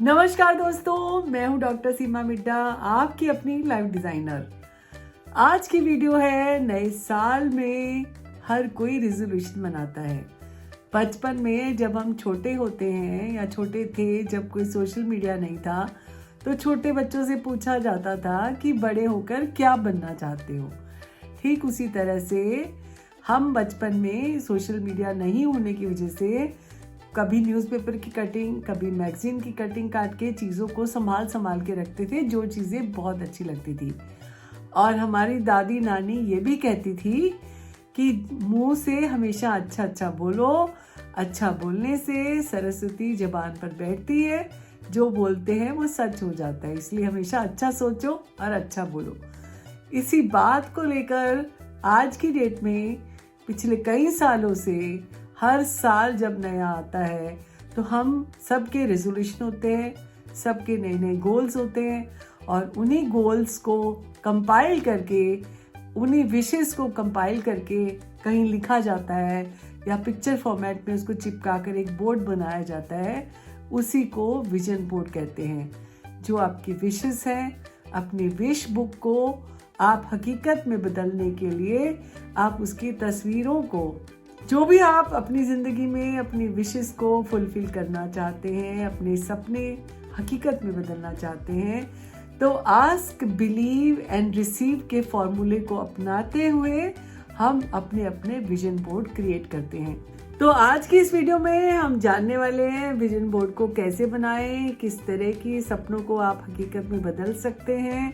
नमस्कार दोस्तों, मैं हूं डॉक्टर सीमा मिड्डा, आपकी अपनी लाइफ डिजाइनर। आज की वीडियो है, नए साल में हर कोई रिजोल्यूशन बनाता है। बचपन में जब हम छोटे होते हैं या छोटे थे, जब कोई सोशल मीडिया नहीं था, तो छोटे बच्चों से पूछा जाता था कि बड़े होकर क्या बनना चाहते हो। ठीक उसी तरह से हम बचपन में सोशल मीडिया नहीं होने की वजह से कभी न्यूज़पेपर की कटिंग, कभी मैगजीन की कटिंग काट के चीज़ों को संभाल के रखते थे, जो चीज़ें बहुत अच्छी लगती थी। और हमारी दादी नानी ये भी कहती थी कि मुंह से हमेशा अच्छा अच्छा बोलो, अच्छा बोलने से सरस्वती जबान पर बैठती है, जो बोलते हैं वो सच हो जाता है, इसलिए हमेशा अच्छा सोचो और अच्छा बोलो। इसी बात को लेकर आज की डेट में पिछले कई सालों से हर साल जब नया आता है तो हम सबके रेजोल्यूशन होते हैं, सबके नए नए गोल्स होते हैं, और उन्हीं गोल्स को कंपाइल करके, उन्हीं विशेस को कंपाइल करके कहीं लिखा जाता है या पिक्चर फॉर्मेट में उसको चिपका कर एक बोर्ड बनाया जाता है। उसी को विजन बोर्ड कहते हैं। जो आपकी विशेस हैं, अपनी विश बुक को आप हकीकत में बदलने के लिए आप उसकी तस्वीरों को, जो भी आप अपनी ज़िंदगी में अपनी विशेस को फुलफिल करना चाहते हैं, अपने सपने हकीकत में बदलना चाहते हैं, तो आस्क, बिलीव एंड रिसीव के फॉर्मूले को अपनाते हुए हम अपने अपने विजन बोर्ड क्रिएट करते हैं। तो आज की इस वीडियो में हम जानने वाले हैं विजन बोर्ड को कैसे बनाएं, किस तरह की सपनों को आप हकीकत में बदल सकते हैं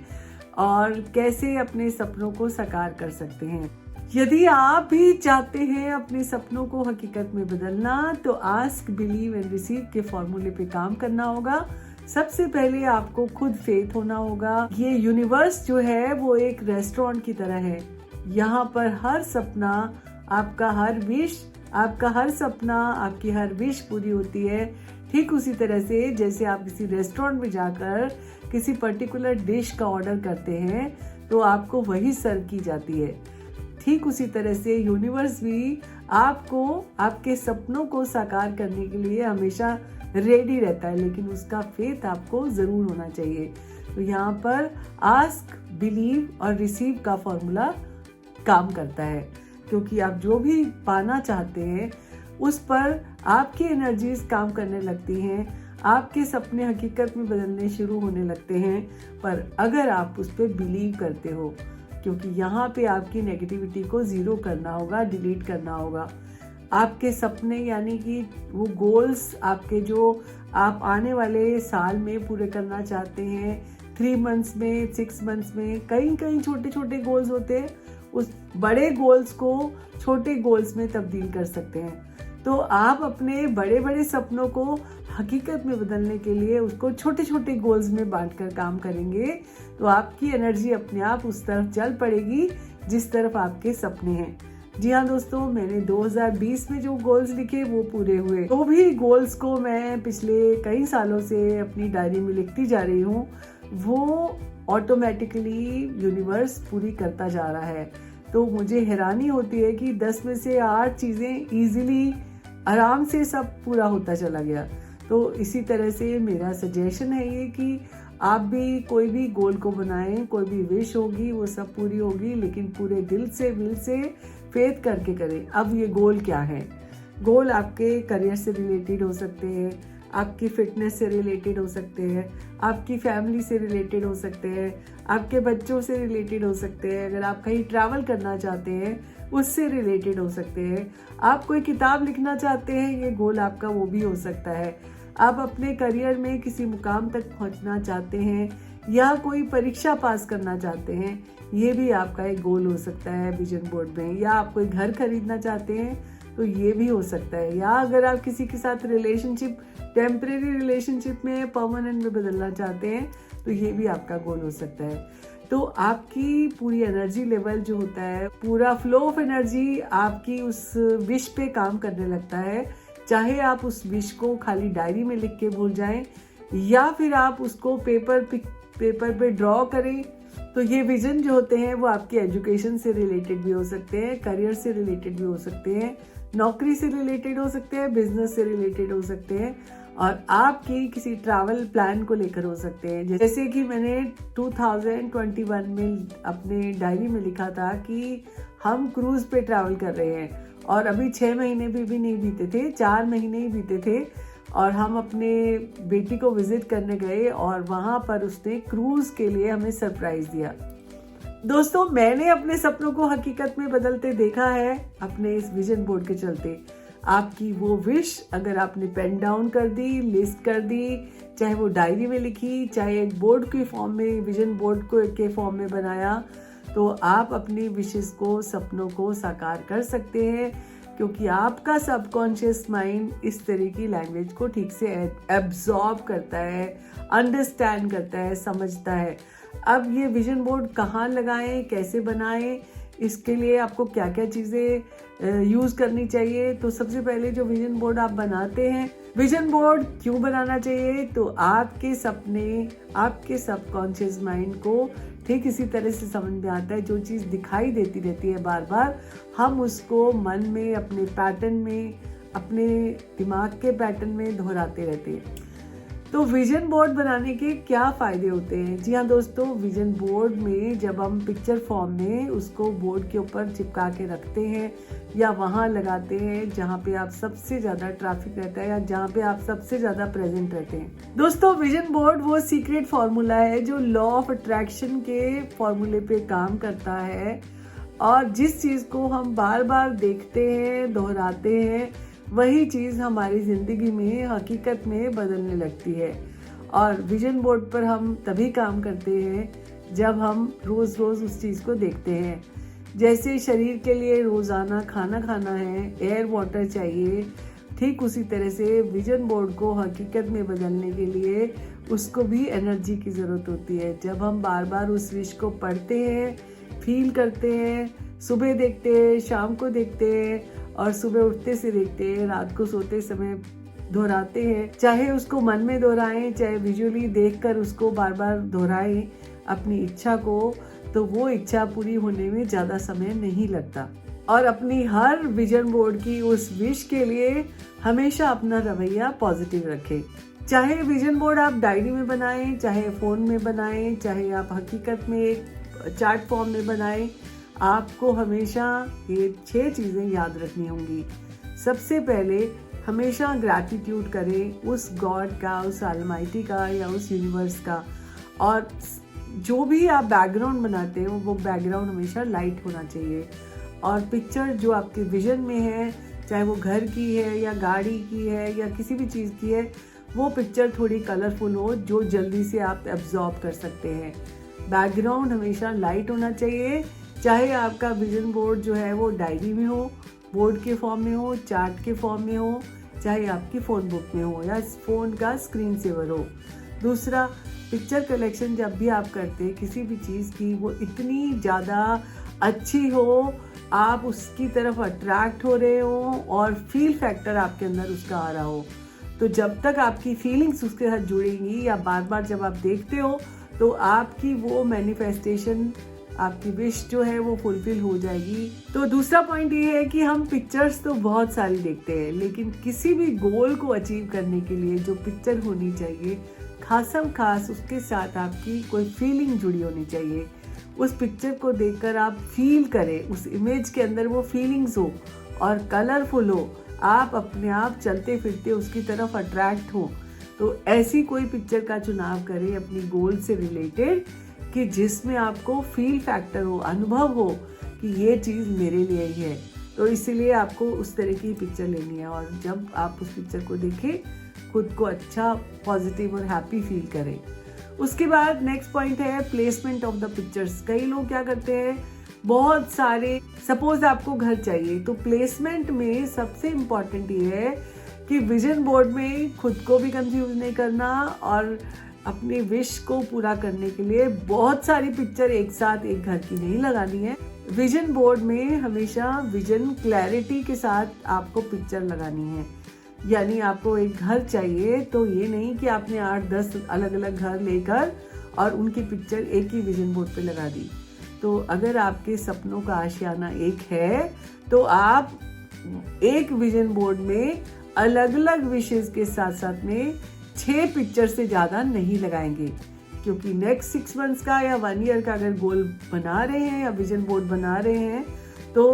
और कैसे अपने सपनों को साकार कर सकते हैं। यदि आप भी चाहते हैं अपने सपनों को हकीकत में बदलना, तो आस्क, बिलीव एंड रिसीव के फॉर्मूले पे काम करना होगा। सबसे पहले आपको खुद फेथ होना होगा। ये यूनिवर्स जो है वो एक रेस्टोरेंट की तरह है। यहाँ पर हर सपना, आपका हर विश, आपका हर सपना, आपकी हर विश पूरी होती है। ठीक उसी तरह से जैसे आप किसी रेस्टोरेंट में जाकर किसी पर्टिकुलर डिश का ऑर्डर करते हैं तो आपको वही सर्व की जाती है। ठीक उसी तरह से यूनिवर्स भी आपको आपके सपनों को साकार करने के लिए हमेशा रेडी रहता है, लेकिन उसका फेथ आपको जरूर होना चाहिए। तो यहाँ पर आस्क, बिलीव और रिसीव का फॉर्मूला काम करता है, क्योंकि आप जो भी पाना चाहते हैं उस पर आपकी एनर्जीज काम करने लगती हैं, आपके सपने हकीकत में बदलने शुरू होने लगते हैं। पर अगर आप उस पर बिलीव करते हो, क्योंकि यहाँ पे आपकी नेगेटिविटी को ज़ीरो करना होगा, डिलीट करना होगा। आपके सपने यानी कि वो गोल्स आपके जो आप आने वाले साल में पूरे करना चाहते हैं, 3 मंथ्स में, 6 मंथ्स में, कई कई छोटे छोटे गोल्स होते हैं। उस बड़े गोल्स को छोटे गोल्स में तब्दील कर सकते हैं। तो आप अपने बड़े बड़े सपनों को हकीकत में बदलने के लिए उसको छोटे छोटे गोल्स में बांटकर काम करेंगे, तो आपकी एनर्जी अपने आप उस तरफ चल पड़ेगी जिस तरफ आपके सपने हैं। जी हाँ दोस्तों, मैंने 2020 में जो गोल्स लिखे वो पूरे हुए। तो भी गोल्स को मैं पिछले कई सालों से अपनी डायरी में लिखती जा रही हूँ, वो ऑटोमेटिकली यूनिवर्स पूरी करता जा रहा है। तो मुझे हैरानी होती है कि 10 में से 8 चीज़ें ईजिली, आराम से सब पूरा होता चला गया। तो इसी तरह से मेरा सजेशन है ये कि आप भी कोई भी गोल को बनाएं, कोई भी विश होगी वो सब पूरी होगी, लेकिन पूरे दिल से, विल से, फेथ करके करें। अब ये गोल क्या है? गोल आपके करियर से रिलेटेड हो सकते हैं, आपकी फिटनेस से रिलेटेड हो सकते हैं, आपकी फैमिली से रिलेटेड हो सकते हैं, आपके बच्चों से रिलेटेड हो सकते हैं, अगर आप कहीं ट्रैवल करना चाहते हैं उससे रिलेटेड हो सकते हैं, आप कोई किताब लिखना चाहते हैं, ये गोल आपका वो भी हो सकता है। आप अपने करियर में किसी मुकाम तक पहुंचना चाहते हैं या कोई परीक्षा पास करना चाहते हैं, ये भी आपका एक गोल हो सकता है विजन बोर्ड में। या आप कोई घर खरीदना चाहते हैं तो ये भी हो सकता है। या अगर आप किसी के साथ रिलेशनशिप, टेम्परेरी रिलेशनशिप में परमानेंट में बदलना चाहते हैं तो ये भी आपका गोल हो सकता है। तो आपकी पूरी एनर्जी लेवल जो होता है, पूरा फ्लो ऑफ एनर्जी आपकी उस विश पे काम करने लगता है। चाहे आप उस विश को खाली डायरी में लिख के भूल जाएं या फिर आप उसको पेपर पे ड्रॉ करें। तो ये विजन जो होते हैं वो आपके एजुकेशन से रिलेटेड भी हो सकते हैं, करियर से रिलेटेड भी हो सकते हैं, नौकरी से रिलेटेड हो सकते हैं, बिजनेस से रिलेटेड हो सकते हैं। और आपकी किसी ट्रैवल प्लान को लेकर हो सकते हैं। जैसे कि मैंने 2021 में अपने डायरी में लिखा था कि हम क्रूज पे ट्रैवल कर रहे हैं और अभी 6 महीने भी नहीं बीते थे, 4 महीने ही बीते थे और हम अपने बेटी को विजिट करने गए और वहाँ पर उसने क्रूज के लिए हमें सरप्राइज दिया। दोस्तों, मैंने अपने सपनों को हकीकत में बदलते देखा है अपने इस विजन बोर्ड के चलते। आपकी वो विश अगर आपने पेन डाउन कर दी, लिस्ट कर दी, चाहे वो डायरी में लिखी, चाहे एक बोर्ड के फॉर्म में, विजन बोर्ड को के फॉर्म में बनाया, तो आप अपनी विशेस को, सपनों को साकार कर सकते हैं, क्योंकि आपका सबकॉन्शियस माइंड इस तरह की लैंग्वेज को ठीक से एब्जॉर्ब करता है, अंडरस्टैंड करता है, समझता है। अब ये विजन बोर्ड कहाँ लगाएं, कैसे बनाएं, इसके लिए आपको क्या क्या चीज़ें यूज़ करनी चाहिए। तो सबसे पहले जो विजन बोर्ड आप बनाते हैं, विजन बोर्ड क्यों बनाना चाहिए, तो आपके सपने, आपके सबकॉन्शियस माइंड को ठीक इसी तरह से समझ में आता है। जो चीज़ दिखाई देती रहती है बार बार, हम उसको मन में, अपने पैटर्न में, अपने दिमाग के पैटर्न में दोहराते रहते हैं। तो विजन बोर्ड बनाने के क्या फ़ायदे होते हैं? जी हाँ दोस्तों, विजन बोर्ड में जब हम पिक्चर फॉर्म में उसको बोर्ड के ऊपर चिपका के रखते हैं या वहाँ लगाते हैं जहाँ पे आप सबसे ज़्यादा ट्रैफिक रहता है या जहाँ पे आप सबसे ज़्यादा प्रेजेंट रहते हैं। दोस्तों, विजन बोर्ड वो सीक्रेट फार्मूला है जो लॉ ऑफ अट्रैक्शन के फॉर्मूले पे काम करता है और जिस चीज़ को हम बार बार देखते हैं, दोहराते हैं, वही चीज़ हमारी ज़िंदगी में हकीकत में बदलने लगती है। और विजन बोर्ड पर हम तभी काम करते हैं जब हम रोज़ रोज़ उस चीज़ को देखते हैं। जैसे शरीर के लिए रोज़ाना खाना खाना है, एयर वाटर चाहिए, ठीक उसी तरह से विजन बोर्ड को हकीकत में बदलने के लिए उसको भी एनर्जी की ज़रूरत होती है। जब हम बार बार उस विश को पढ़ते हैं, फील करते हैं, सुबह देखते हैं, शाम को देखते हैं और सुबह उठते से देखते हैं, रात को सोते समय दोहराते हैं, चाहे उसको मन में दोहराएं, चाहे विजुअली देखकर उसको बार बार दोहराएं अपनी इच्छा को, तो वो इच्छा पूरी होने में ज़्यादा समय नहीं लगता। और अपनी हर विजन बोर्ड की उस विश के लिए हमेशा अपना रवैया पॉजिटिव रखें। चाहे विजन बोर्ड आप डायरी में बनाएं, चाहे फ़ोन में बनाएं, चाहे आप हकीकत में एक चार्ट फॉर्म में बनाएं, आपको हमेशा ये 6 चीज़ें याद रखनी होंगी। सबसे पहले हमेशा ग्रैटिट्यूड करें उस गॉड का, उस ऑलमाइटी का या उस यूनिवर्स का। और जो भी आप बैकग्राउंड बनाते हो वो बैकग्राउंड हमेशा लाइट होना चाहिए। और पिक्चर जो आपके विजन में है, चाहे वो घर की है या गाड़ी की है या किसी भी चीज़ की है, वो पिक्चर थोड़ी कलरफुल हो जो जल्दी से आप एब्जॉर्ब कर सकते हैं। बैकग्राउंड हमेशा लाइट होना चाहिए, चाहे आपका विजन बोर्ड जो है वो डायरी में हो, बोर्ड के फॉर्म में हो, चार्ट के फॉर्म में हो, चाहे आपकी फ़ोन बुक में हो या फ़ोन का स्क्रीन सेवर हो। दूसरा, पिक्चर कलेक्शन जब भी आप करते हैं किसी भी चीज़ की, वो इतनी ज़्यादा अच्छी हो, आप उसकी तरफ अट्रैक्ट हो रहे हो और फील फैक्टर आपके अंदर उसका आ रहा हो। तो जब तक आपकी फीलिंग्स उसके साथ जुड़ेंगी या बार बार जब आप देखते हो, तो आपकी वो मैनिफेस्टेशन, आपकी विश जो है वो फुलफिल हो जाएगी। तो दूसरा पॉइंट ये है कि हम पिक्चर्स तो बहुत सारी देखते हैं, लेकिन किसी भी गोल को अचीव करने के लिए जो पिक्चर होनी चाहिए, खासम खास उसके साथ आपकी कोई फीलिंग जुड़ी होनी चाहिए। उस पिक्चर को देखकर आप फील करें, उस इमेज के अंदर वो फीलिंग्स हो और कलरफुल हो, आप अपने आप चलते फिरते उसकी तरफ अट्रैक्ट हो। तो ऐसी कोई पिक्चर का चुनाव करें अपनी गोल से रिलेटेड कि जिसमें आपको फील फैक्टर हो, अनुभव हो कि ये चीज़ मेरे लिए ही है। तो इसीलिए आपको उस तरह की पिक्चर लेनी है और जब आप उस पिक्चर को देखें, खुद को अच्छा, पॉजिटिव और हैप्पी फील करें। उसके बाद नेक्स्ट पॉइंट है प्लेसमेंट ऑफ द पिक्चर्स। कई लोग क्या करते हैं, बहुत सारे, सपोज आपको घर चाहिए, तो प्लेसमेंट में सबसे इम्पॉर्टेंट ये है कि विजन बोर्ड में खुद को भी कंफ्यूज नहीं करना और अपनी विश को पूरा करने के लिए बहुत सारी पिक्चर एक साथ एक घर की नहीं लगानी है। विजन बोर्ड में हमेशा विजन क्लैरिटी के साथ आपको पिक्चर लगानी है। यानी आपको एक घर चाहिए तो ये नहीं कि आपने 8-10 अलग अलग घर लेकर और उनकी पिक्चर एक ही विजन बोर्ड पे लगा दी। तो अगर आपके सपनों का आशियाना एक है तो आप एक विजन बोर्ड में अलग अलग विशेष के साथ साथ में 6 पिक्चर से ज्यादा नहीं लगाएंगे, क्योंकि नेक्स्ट 6 मंथ्स का या 1 ईयर का अगर गोल बना रहे हैं या विजन बोर्ड बना रहे हैं तो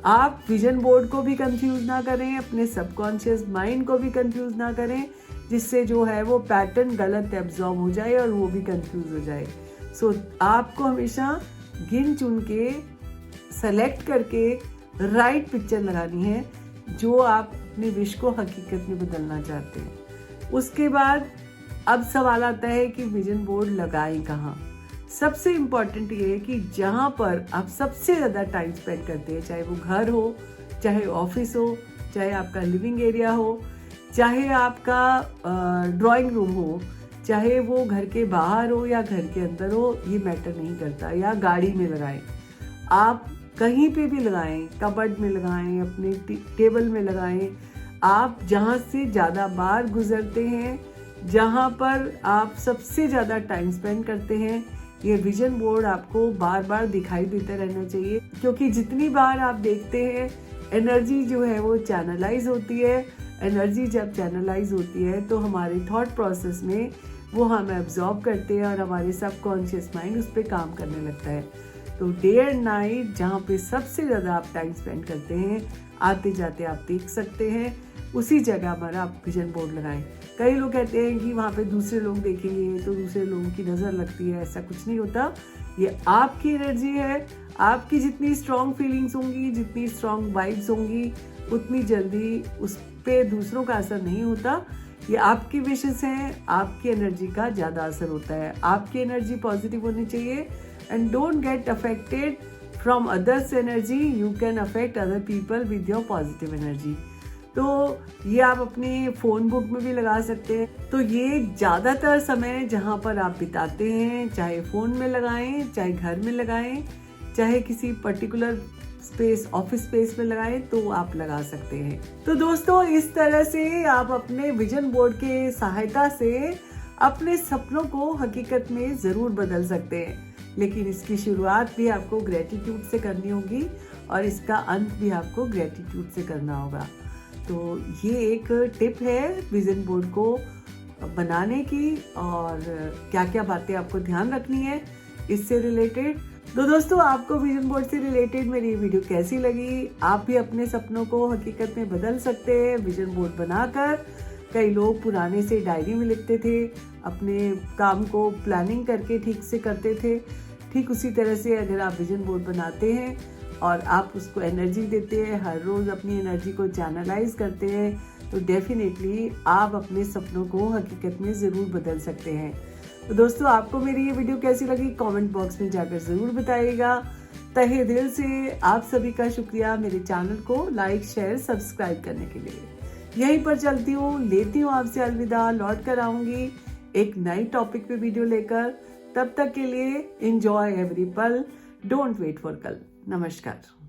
आप विजन बोर्ड को भी कंफ्यूज ना करें, अपने सबकॉन्शियस माइंड को भी कंफ्यूज ना करें, जिससे जो है वो पैटर्न गलत एब्जॉर्ब हो जाए और वो भी कंफ्यूज हो जाए। सो आपको हमेशा गिन चुन के सेलेक्ट करके राइट पिक्चर लगानी है जो आप अपनी विश को हकीकत में बदलना चाहते हैं। उसके बाद अब सवाल आता है कि विजन बोर्ड लगाएं कहाँ। सबसे इम्पॉर्टेंट ये है कि जहाँ पर आप सबसे ज़्यादा टाइम स्पेंड करते हैं, चाहे वो घर हो, चाहे ऑफिस हो, चाहे आपका लिविंग एरिया हो, चाहे आपका ड्राइंग रूम हो, चाहे वो घर के बाहर हो या घर के अंदर हो, ये मैटर नहीं करता, या गाड़ी में लगाएं, आप कहीं पे भी लगाएं, कबर्ड में लगाएं, अपने टेबल में लगाएं, आप जहाँ से ज़्यादा बार गुजरते हैं, जहाँ पर आप सबसे ज़्यादा टाइम स्पेंड करते हैं, ये विजन बोर्ड आपको बार बार दिखाई देता रहना चाहिए, क्योंकि जितनी बार आप देखते हैं एनर्जी जो है वो चैनलाइज होती है। एनर्जी जब चैनलाइज होती है तो हमारे थॉट प्रोसेस में वो हम एब्जॉर्ब करते हैं और हमारे सबकॉन्शियस माइंड उस पर काम करने लगता है। तो डे एंड नाइट जहाँ पे सबसे ज़्यादा आप टाइम स्पेंड करते हैं, आते जाते आप देख सकते हैं, उसी जगह पर आप विजन बोर्ड लगाएं। कई लोग कहते हैं कि वहाँ पे दूसरे लोग देखेंगे तो दूसरे लोगों की नज़र लगती है, ऐसा कुछ नहीं होता। ये आपकी एनर्जी है, आपकी जितनी स्ट्रॉन्ग फीलिंग्स होंगी, जितनी स्ट्रॉन्ग वाइब्स होंगी, उतनी जल्दी उस पर दूसरों का असर नहीं होता। ये आपकी विशेस हैं, आपकी एनर्जी का ज़्यादा असर होता है। आपकी एनर्जी पॉजिटिव होनी चाहिए and don't get affected from others energy. You can affect other people with your positive energy. तो ये आप अपने फ़ोन बुक में भी लगा सकते हैं। तो ये ज़्यादातर समय जहाँ पर आप बिताते हैं, चाहे फ़ोन में लगाएं, चाहे घर में लगाएं, चाहे किसी पर्टिकुलर स्पेस, ऑफिस स्पेस में लगाएं, तो आप लगा सकते हैं। तो दोस्तों, इस तरह से आप अपने विजन बोर्ड के सहायता से अपने सपनों को हकीकत में ज़रूर बदल सकते हैं, लेकिन इसकी शुरुआत भी आपको ग्रेटिट्यूड से करनी होगी और इसका अंत भी आपको ग्रेटिट्यूड से करना होगा। तो ये एक टिप है विजन बोर्ड को बनाने की, और क्या क्या बातें आपको ध्यान रखनी है इससे रिलेटेड। तो दोस्तों, आपको विजन बोर्ड से रिलेटेड मेरी ये वीडियो कैसी लगी? आप भी अपने सपनों को हकीकत में बदल सकते हैं विजन बोर्ड बनाकर। कई लोग पुराने से डायरी में लिखते थे, अपने काम को प्लानिंग करके ठीक से करते थे। ठीक उसी तरह से अगर आप विजन बोर्ड बनाते हैं और आप उसको एनर्जी देते हैं, हर रोज़ अपनी एनर्जी को चैनलाइज करते हैं, तो डेफिनेटली आप अपने सपनों को हकीकत में ज़रूर बदल सकते हैं। तो दोस्तों, आपको मेरी ये वीडियो कैसी लगी कमेंट बॉक्स में जाकर ज़रूर बताइएगा। तहे दिल से आप सभी का शुक्रिया मेरे चैनल को लाइक, शेयर, सब्सक्राइब करने के लिए। यहीं पर चलती हूँ, लेती हूँ आपसे अलविदा। लौट कर आऊँगी एक नई टॉपिक पे वीडियो लेकर। तब तक के लिए एंजॉय एवरी पल, डोंट वेट फॉर कल। नमस्कार।